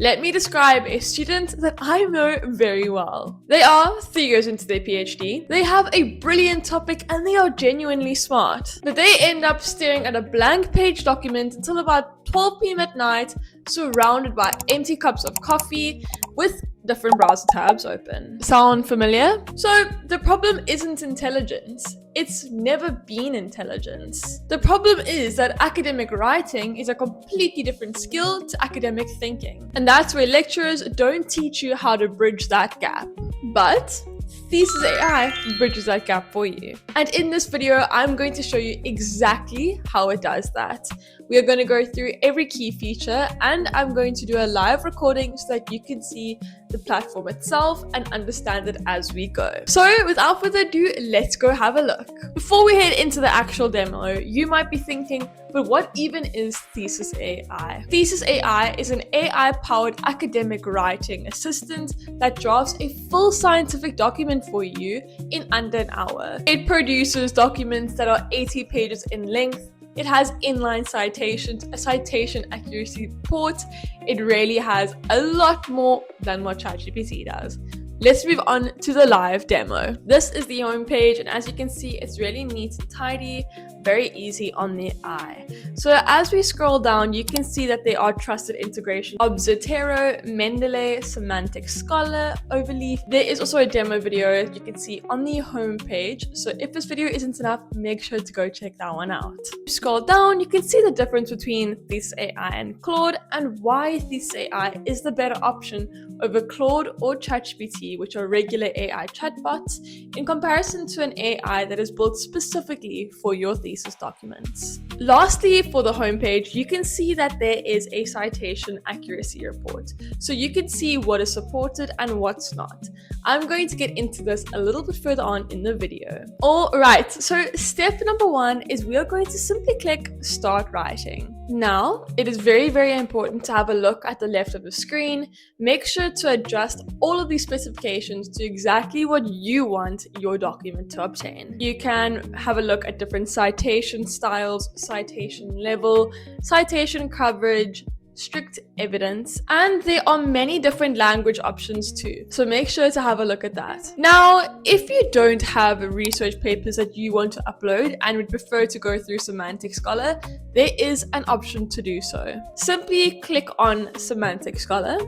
Let me describe a student that I know very well. They are 3 years into their PhD, they have a brilliant topic and they are genuinely smart. But they end up staring at a blank page document until about 12 p.m. at night, surrounded by empty cups of coffee with different browser tabs open. Sound familiar? So the problem isn't intelligence. It's never been intelligence. The problem is that academic writing is a completely different skill to academic thinking. And that's where lecturers don't teach you how to bridge that gap. But ThesisAI bridges that gap for you. And in this video, I'm going to show you exactly how it does that. We are going to go through every key feature and I'm going to do a live recording so that you can see the platform itself and understand it as we go. So without further ado, let's go have a look. Before we head into the actual demo, you might be thinking, but what even is ThesisAI? ThesisAI is an AI-powered academic writing assistant that drafts a full scientific document for you in under an hour. It produces documents that are 80 pages in length. It has inline citations, a citation accuracy report. It really has a lot more than what ChatGPT does. Let's move on to the live demo. This is the home page, and as you can see, it's really neat and tidy, very easy on the eye. So as we scroll down, you can see that there are trusted integrations of Zotero, Mendeley, Semantic Scholar, Overleaf. There is also a demo video you can see on the home page. So if this video isn't enough, make sure to go check that one out. Scroll down, you can see the difference between ThesisAI and Claude and why ThesisAI is the better option over Claude or ChatGPT, which are regular AI chatbots, in comparison to an AI that is built specifically for your thesis documents. Lastly, for the homepage, you can see that there is a citation accuracy report. So you can see what is supported and what's not. I'm going to get into this a little bit further on in the video. All right, so step number 1 is we are going to simply click Start Writing. Now, it is very, very important to have a look at the left of the screen. Make sure to adjust all of these specifications to exactly what you want your document to obtain. You can have a look at different citation styles, citation level, citation coverage, strict evidence, and there are many different language options too, so make sure to have a look at that. Now, if you don't have research papers that you want to upload and would prefer to go through Semantic Scholar, there is an option to do so. Simply click on Semantic Scholar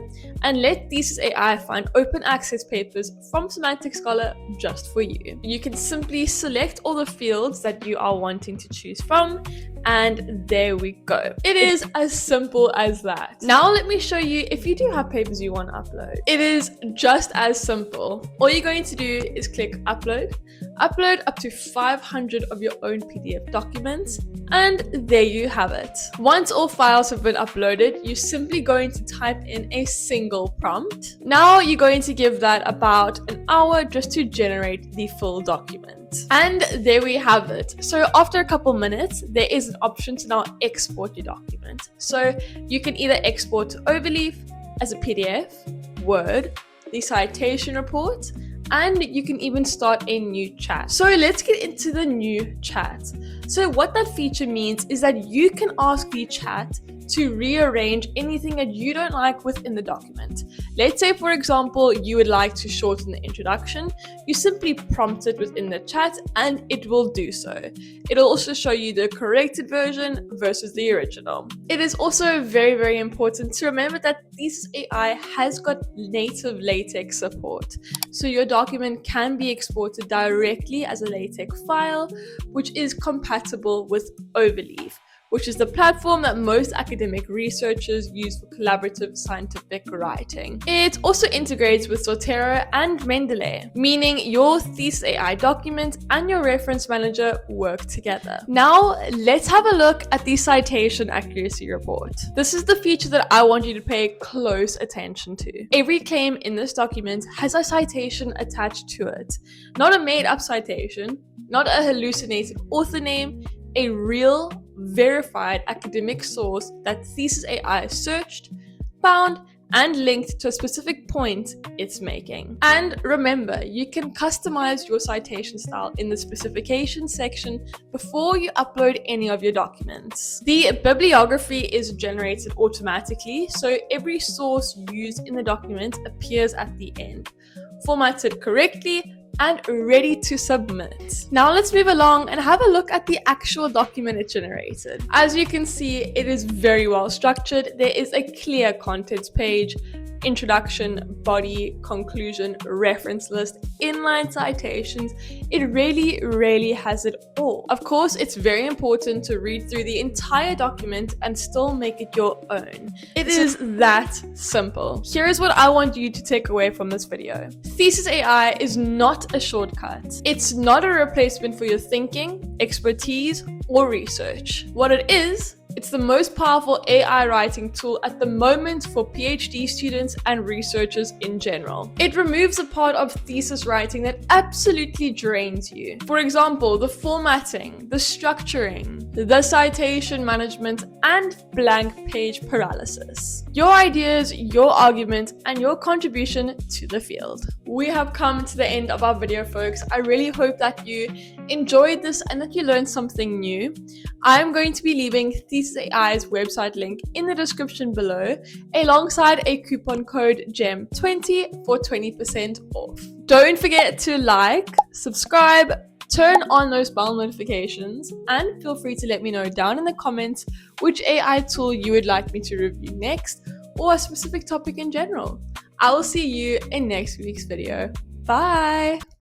and let ThesisAI find open access papers from Semantic Scholar just for you. You can simply select all the fields that you are wanting to choose from, and there we go. It is as simple as that. Now let me show you if you do have papers you want to upload. It is just as simple. All you're going to do is click upload up to 500 of your own PDF documents, and there you have it. Once all files have been uploaded, you're simply going to type in a single prompt. Now you're going to give that about an hour just to generate the full document. And there we have it. So after a couple minutes, there is an option to now export your document. So you can either export to Overleaf as a PDF, Word, the citation report, and you can even start a new chat. So let's get into the new chat. So what that feature means is that you can ask the chat to rearrange anything that you don't like within the document. Let's say, for example, you would like to shorten the introduction. You simply prompt it within the chat and it will do so. It'll also show you the corrected version versus the original. It is also very, very important to remember that ThesisAI has got native LaTeX support. So your document can be exported directly as a LaTeX file, which is compatible with Overleaf, which is the platform that most academic researchers use for collaborative scientific writing. It also integrates with Zotero and Mendeley, meaning your ThesisAI document and your reference manager work together. Now, let's have a look at the citation accuracy report. This is the feature that I want you to pay close attention to. Every claim in this document has a citation attached to it. Not a made-up citation, not a hallucinated author name, a real, verified academic source that ThesisAI searched, found, and linked to a specific point it's making. And remember, you can customize your citation style in the specification section before you upload any of your documents. The bibliography is generated automatically, so every source used in the document appears at the end, formatted correctly and ready to submit. Now let's move along and have a look at the actual document it generated. As you can see, it is very well structured. There is a clear contents page, introduction, body, conclusion, reference list, inline citations. It really has it all. Of course, it's very important to read through the entire document and still make it your own. It is that simple. Here is what I want you to take away from this video. ThesisAI is not a shortcut. It's not a replacement for your thinking, expertise, or research. What it is, it's the most powerful AI writing tool at the moment for PhD students and researchers in general. It removes a part of thesis writing that absolutely drains you. For example, the formatting, the structuring, the citation management, and blank page paralysis. Your ideas, your argument, and your contribution to the field. We have come to the end of our video, folks. I really hope that you enjoyed this and that you learned something new. I'm going to be leaving ThesisAI's website link in the description below, alongside a coupon code GEM20 for 20% off. Don't forget to like, subscribe, turn on those bell notifications, and feel free to let me know down in the comments which AI tool you would like me to review next, or a specific topic in general. I will see you in next week's video. Bye!